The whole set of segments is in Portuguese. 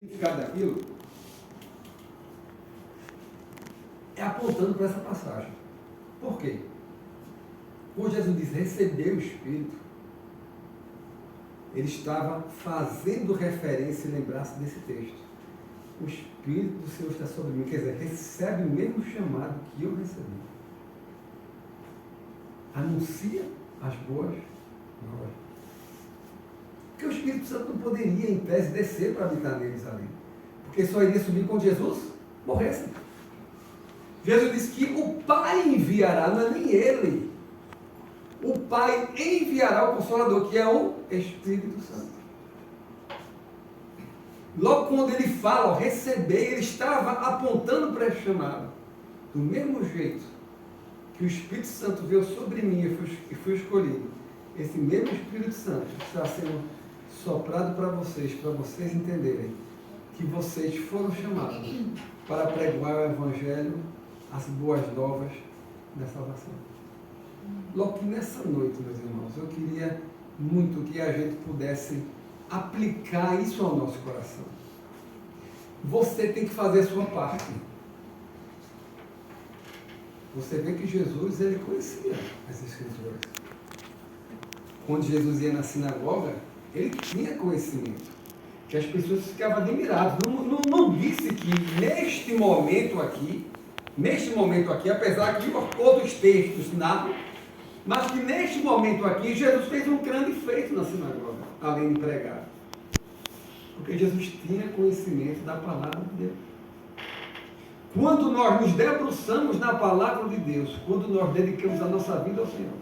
significado daquilo é apontando para essa passagem. Por quê? Quando Jesus diz receber o Espírito, ele estava fazendo referência e lembrar-se desse texto. O Espírito do Senhor está sobre mim, quer dizer, recebe o mesmo chamado que eu recebi. Anuncia as boas novas. Porque o Espírito Santo não poderia, em tese, descer para habitar neles ali. Porque só iria subir quando Jesus morresse. Jesus disse que o Pai enviará, não é nem ele. O Pai enviará o Consolador, que é o Espírito Santo. Logo quando ele fala, ao receber, ele estava apontando para esse chamado. Do mesmo jeito que o Espírito Santo veio sobre mim e fui escolhido, esse mesmo Espírito Santo está sendo soprado para vocês entenderem que vocês foram chamados para pregar o Evangelho, as boas novas da salvação. Logo que nessa noite, meus irmãos, eu queria muito que a gente pudesse aplicar isso ao nosso coração. Você tem que fazer a sua parte. Você vê que Jesus, ele conhecia as Escrituras. Quando Jesus ia na sinagoga, ele tinha conhecimento. Que as pessoas ficavam admiradas. Não disse que neste momento aqui, apesar que outros textos narram, mas que neste momento aqui, Jesus fez um grande feito na sinagoga, além de pregar. Porque Jesus tinha conhecimento da palavra de Deus. Quando nós nos debruçamos na palavra de Deus, quando nós dedicamos a nossa vida ao Senhor,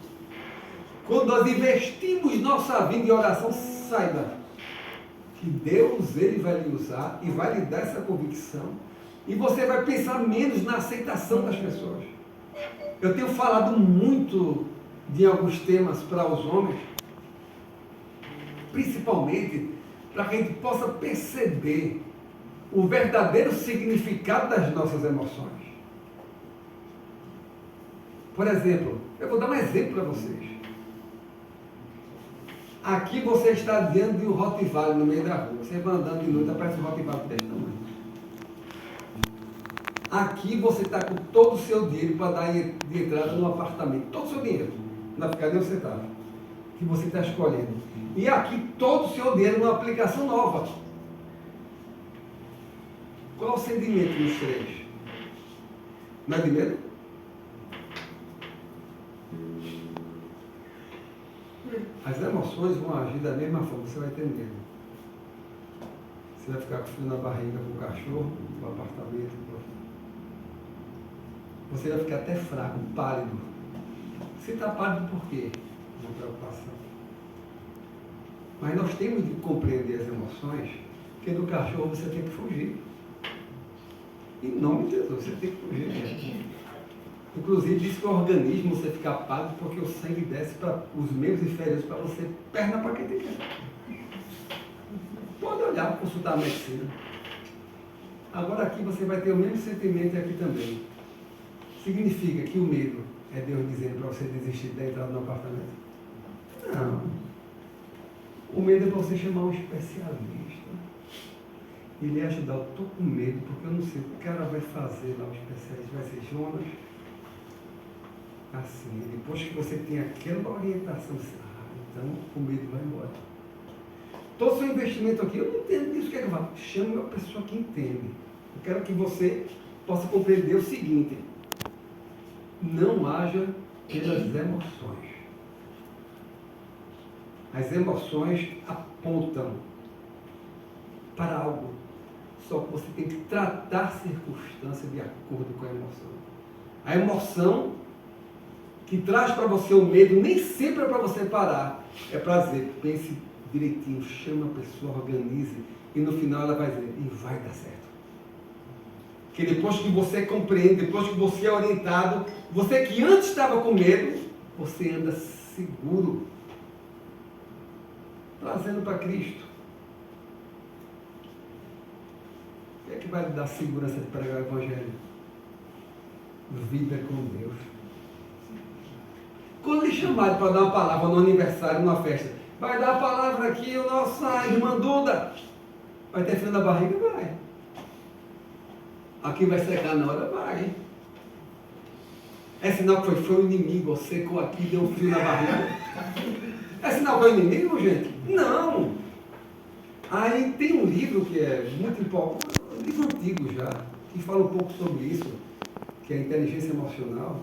quando nós investimos nossa vida em oração, saiba que Deus, ele vai lhe usar e vai lhe dar essa convicção, e você vai pensar menos na aceitação das pessoas. Eu tenho falado muito de alguns temas para os homens, principalmente para que a gente possa perceber o verdadeiro significado das nossas emoções. Por exemplo, eu vou dar um exemplo para vocês. Aqui você está diante de um Rottweiler no meio da rua. Você vai andando de noite, aparece um Rottweiler desse tamanho. Aqui você está com todo o seu dinheiro para dar de entrada no apartamento. Todo o seu dinheiro. Não vai ficar nem um centavo. Que você está escolhendo. E aqui todo o seu dinheiro numa aplicação nova. Qual é o sentimento dos três? Não é de medo? As emoções vão agir da mesma forma, você vai ter medo. Você vai ficar com frio na barriga com o cachorro, com o apartamento. Você vai ficar até fraco, pálido. Você está pálido por quê? Uma preocupação. Mas nós temos de compreender as emoções, porque do cachorro você tem que fugir. Em nome de Jesus, você tem que fugir mesmo. Inclusive, diz que o organismo você fica pálido porque o sangue desce para os meios inferiores para você, perna para quem tem que. Pode olhar, consultar a medicina. Agora aqui você vai ter o mesmo sentimento aqui também. Significa que o medo é Deus dizendo para você desistir da entrada no apartamento? Não. O medo é para você chamar um especialista. Ele ia ajudar. Eu estou com medo porque eu não sei o que o cara vai fazer lá, o especialista vai ser Jonas. Assim, depois que você tem aquela orientação, então o medo vai embora. Todo o seu investimento aqui, eu não entendo disso, o que é que eu falo? Chame uma pessoa que entende. Eu quero que você possa compreender o seguinte: não haja pelas emoções. As emoções apontam para algo, só que você tem que tratar a circunstância de acordo com a emoção. A emoção que traz para você o medo, nem sempre é para você parar, é para dizer, pense direitinho, chame a pessoa, organize, e no final ela vai dizer, e vai dar certo. Que depois que você compreende, depois que você é orientado, você que antes estava com medo, você anda seguro, trazendo para Cristo. O que é que vai lhe dar segurança de pregar o Evangelho? Vida com Deus. Quando lhe chamarem para dar uma palavra no aniversário, numa festa, vai dar a palavra aqui, nossa irmã Duda. Vai ter frio na barriga? Aqui vai secar na hora, vai. É sinal que foi o inimigo, ó, secou aqui, deu um frio na barriga. É sinal que foi o inimigo, gente? Não. Aí tem um livro que é muito importante, um livro antigo já, que fala um pouco sobre isso, que é a inteligência emocional.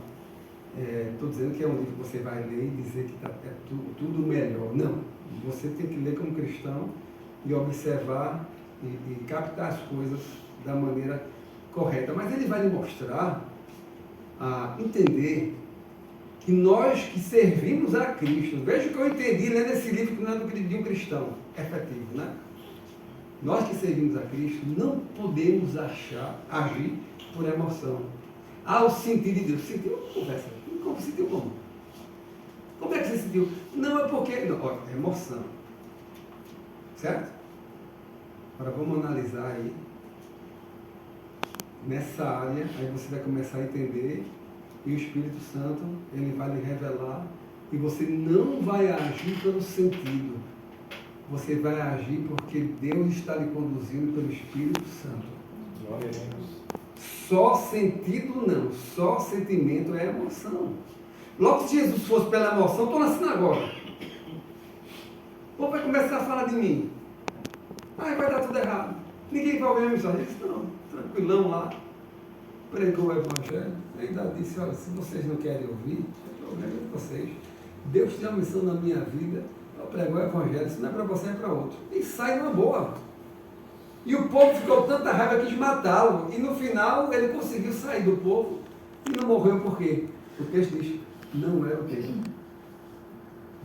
Estou dizendo que é um livro que você vai ler e dizer que é tudo melhor. Não. Você tem que ler como cristão e observar e captar as coisas da maneira correta. Mas ele vai lhe mostrar a entender que nós que servimos a Cristo, veja o que eu entendi lendo esse livro que não é de um cristão efetivo, né? Nós que servimos a Cristo não podemos agir por emoção. O sentido de Deus. Sentiu? Conversa. Como sentiu como? Como é que você sentiu? Não, é porque... Não, olha, é emoção. Certo? Agora vamos analisar aí. Nessa área, aí você vai começar a entender e o Espírito Santo, ele vai lhe revelar e você não vai agir pelo sentido. Você vai agir porque Deus está lhe conduzindo pelo Espírito Santo. Glória a Deus. Só sentido não, só sentimento é emoção. Logo que Jesus fosse pela emoção, estou na sinagoga. O povo vai começar a falar de mim. Vai dar tudo errado. Ninguém vai ouvir a mensagem. Eu disse, não, tranquilão lá. Pregou o Evangelho. Ainda disse, olha, se vocês não querem ouvir, é problema de vocês. Deus tem uma missão na minha vida. Eu prego o Evangelho. Se não é para você, é para outro. E sai numa boa. E o povo ficou com tanta raiva que quis matá-lo. E no final ele conseguiu sair do povo e não morreu por quê? O texto diz, não era o tempo.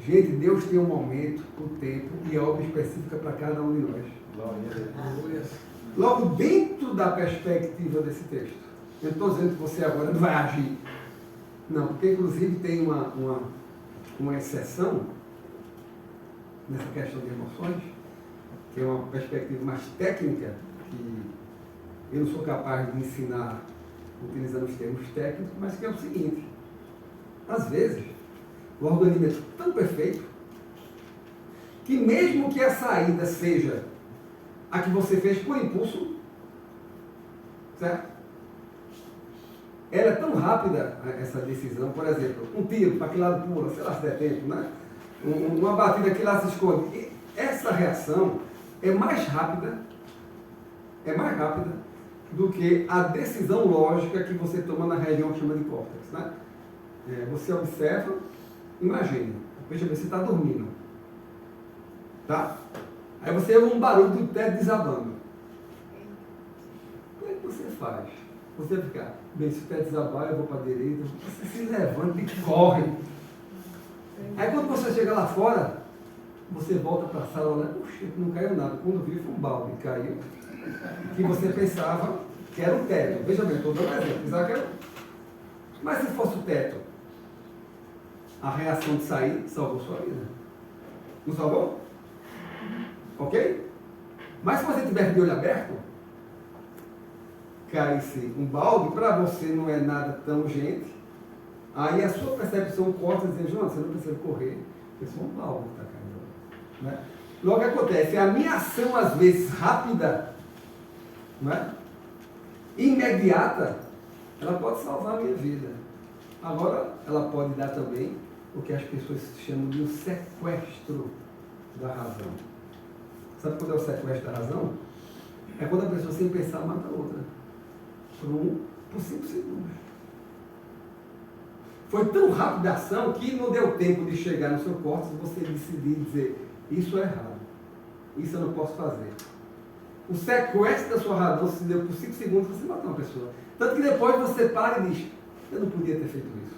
Gente, Deus tem um momento, o tempo e a obra específica para cada um de nós. Glória a Deus. Logo dentro da perspectiva desse texto. Eu estou dizendo que você agora não vai agir. Não, porque inclusive tem uma exceção nessa questão de emoções, que é uma perspectiva mais técnica, que eu não sou capaz de ensinar utilizando os termos técnicos, mas que é o seguinte, às vezes, o organismo é tão perfeito, que mesmo que a saída seja a que você fez por impulso, certo? Ela é tão rápida, essa decisão, por exemplo, um tiro, para que lado pula, sei lá se der tempo, né? Uma batida que lá se esconde. E essa reação é mais rápida do que a decisão lógica que você toma na região que chama de córtex, né? Você observa, imagine, veja bem, você está dormindo, tá? Aí você ouve um barulho do teto desabando. O que é que você faz? Você fica, bem, se o teto desabar, eu vou para a direita, você se levanta e corre. Aí quando você chega lá fora, você volta para a sala, olha, puxa, não caiu nada. Quando viu, foi um balde, caiu, que você pensava que era o teto. Veja bem, estou dando um exemplo, pensava que era... Mas se fosse o teto, a reação de sair salvou sua vida. Não salvou? Ok? Mas se você tivesse de olho aberto, caísse um balde, para você não é nada tão urgente, aí a sua percepção corta e diz, João, você não precisa correr, porque é só um balde que está caindo. Né? Logo acontece, a minha ação às vezes rápida, não é? Imediata, ela pode salvar a minha vida. Agora, ela pode dar também o que as pessoas chamam de um sequestro da razão. Sabe quando é o sequestro da razão? É quando a pessoa sem pensar mata a outra. Por 5 segundos. Foi tão rápida a ação que não deu tempo de chegar no seu córtex e você decidir dizer, isso é errado. Isso eu não posso fazer. O sequestro da sua razão se deu por 5 segundos, você matou uma pessoa. Tanto que depois você para e diz, eu não podia ter feito isso.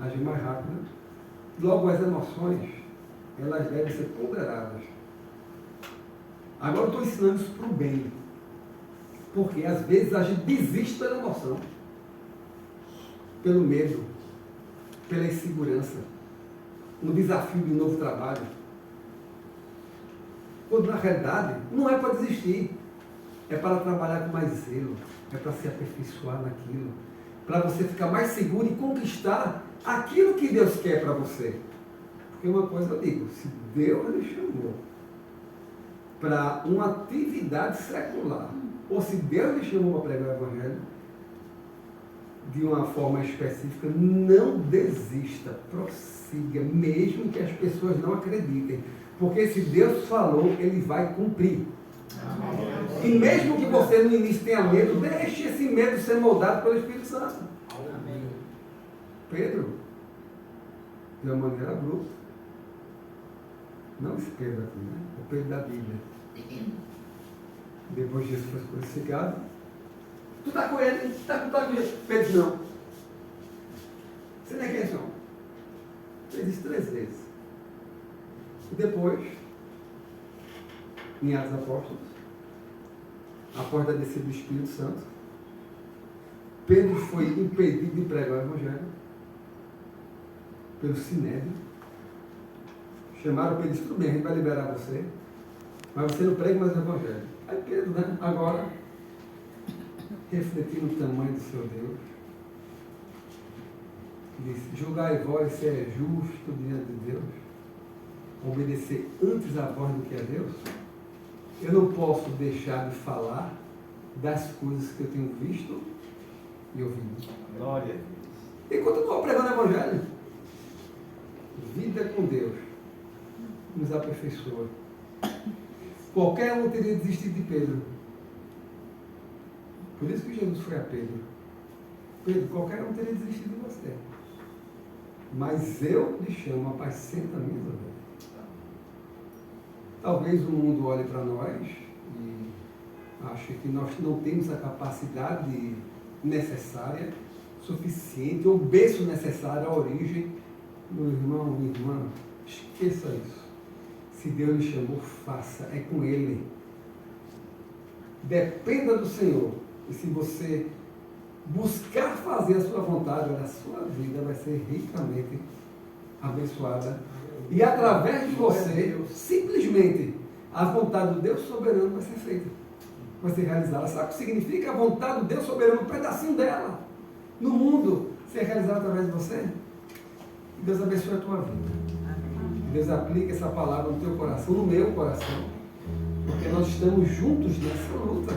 Agir mais rápido. Logo, as emoções, elas devem ser ponderadas. Agora eu estou ensinando isso para o bem. Porque às vezes a gente desiste pela emoção, pelo medo, pela insegurança, no desafio de um novo trabalho. Quando na realidade não é para desistir, é para trabalhar com mais zelo, é para se aperfeiçoar naquilo, para você ficar mais seguro e conquistar aquilo que Deus quer para você. Porque uma coisa eu digo, se Deus lhe chamou para uma atividade secular, ou se Deus lhe chamou para pregar o Evangelho, de uma forma específica, não desista, prossiga, mesmo que as pessoas não acreditem. Porque se Deus falou, Ele vai cumprir. Amém. E mesmo que você no início tenha medo, deixe esse medo ser moldado pelo Espírito Santo. Amém. Pedro, de uma maneira abrupta, não esse Pedro aqui, né? O Pedro da Bíblia. Depois Jesus foi crucificado. Tu está com ele? Tu está com ele? Pedro, não. Você não é quem são? Fez isso 3 vezes. E depois, em Atos Apóstolos, após a descida do Espírito Santo, Pedro foi impedido de pregar o Evangelho pelo Sinédrio. Chamaram Pedro e disse: tudo bem, a gente vai liberar você, mas você não prega mais o Evangelho. Aí Pedro, né? Agora, refletindo o tamanho do seu Deus, disse: julgai vós se é justo diante de Deus, obedecer antes a voz do que a Deus. Eu não posso deixar de falar das coisas que eu tenho visto e ouvido. Glória a Deus. E continuou pregando o Evangelho. Vida com Deus nos aperfeiçoa. Qualquer um teria desistido de Pedro. Por isso que Jesus foi a Pedro. Pedro, qualquer um teria desistido de você. Mas eu lhe chamo, apacenta a minha ovelha. Talvez o mundo olhe para nós e ache que nós não temos a capacidade necessária, suficiente, ou berço necessário, a origem. Meu irmão, minha irmã, esqueça isso. Se Deus lhe chamou, faça. É com Ele. Dependa do Senhor. E se você buscar fazer a sua vontade, a sua vida vai ser ricamente abençoada. E através de você, simplesmente, a vontade do Deus soberano vai ser feita. Vai ser realizada. Sabe o que significa a vontade do Deus soberano? Um pedacinho dela. No mundo, ser realizada através de você. E Deus abençoe a tua vida. Deus aplica essa palavra no teu coração, no meu coração. Porque nós estamos juntos nessa luta.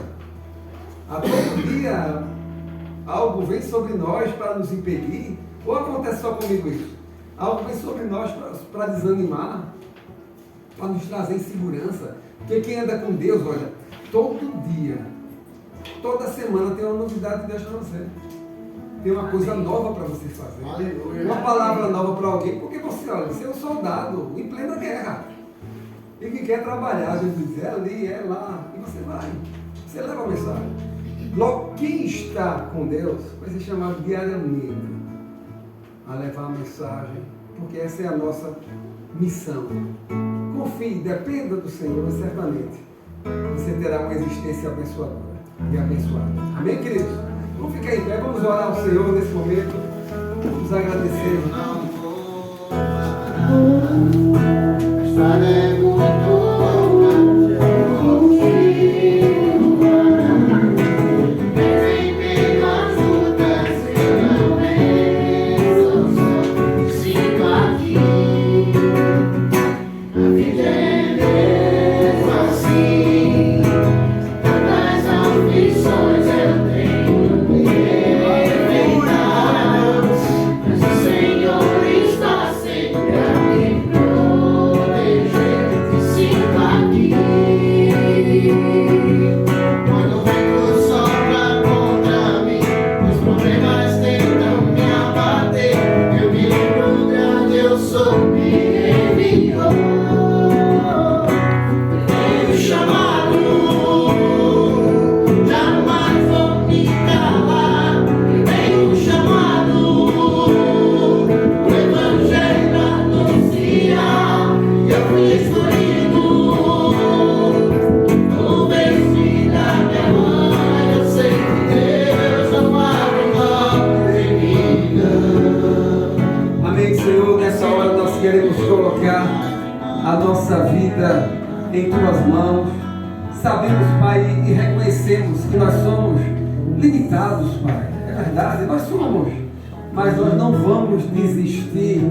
A todo dia, algo vem sobre nós para nos impedir. Ou acontece só comigo isso? Algo vem sobre nós para desanimar, para nos trazer insegurança. Porque quem anda com Deus, olha, todo dia, toda semana tem uma novidade de Deus para você. Tem uma coisa nova para você fazer. Aleluia. Uma palavra nova para alguém. Porque você, olha, você é um soldado em plena guerra. E que quer trabalhar, Jesus diz, é ali, é lá. E você vai. Você leva a mensagem. Logo, quem está com Deus vai ser chamado diariamente a levar a mensagem. Porque essa é a nossa missão. Confie, dependa do Senhor, e certamente você terá uma existência abençoadora e abençoada. Amém, queridos? Vamos ficar em pé, vamos orar ao Senhor nesse momento. Vamos agradecer. Não vou parar. A estrada é muito longa. Contigo parar. Em meio às lutas, eu também sou. Sigo aqui. A vida é mesmo assim. Tantas aflições eu tenho. Mas o Senhor está sempre a me proteger. E sigo aqui. Quando o vento sopra contra mim, os problemas tentam me abater. Eu me lembro de onde eu sou, me enviou. Tenho chamado. Jamais vou me calar. Eu tenho chamado. O Evangelho anunciar. Eu fui escolhido. No ventre da minha mãe, eu sei que Deus não vai mal de mim, não. Amém, Senhor. Nessa hora nós queremos colocar a nossa vida em Tuas mãos. Sabemos, Pai, e reconhecemos que nós somos limitados, Pai. É verdade, nós somos. Mas nós não vamos desistir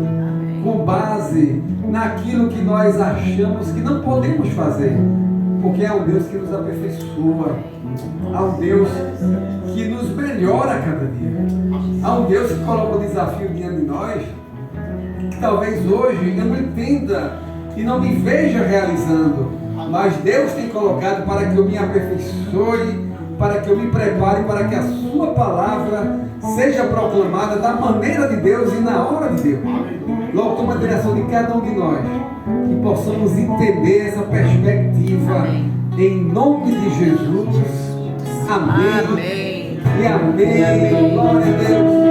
com base naquilo que nós achamos que não podemos fazer. Porque há um Deus que nos aperfeiçoa. Há um Deus que nos melhora a cada dia. Há um Deus que coloca o desafio diante de nós, que talvez hoje eu não entenda e não me veja realizando, mas Deus tem colocado para que eu me aperfeiçoe, para que eu me prepare, para que a sua palavra seja proclamada da maneira de Deus e na hora de Deus. Logo toma a direção de cada um de nós, que possamos entender essa perspectiva. Em nome de Jesus. Amém. Amém. E amém. Glória a Deus.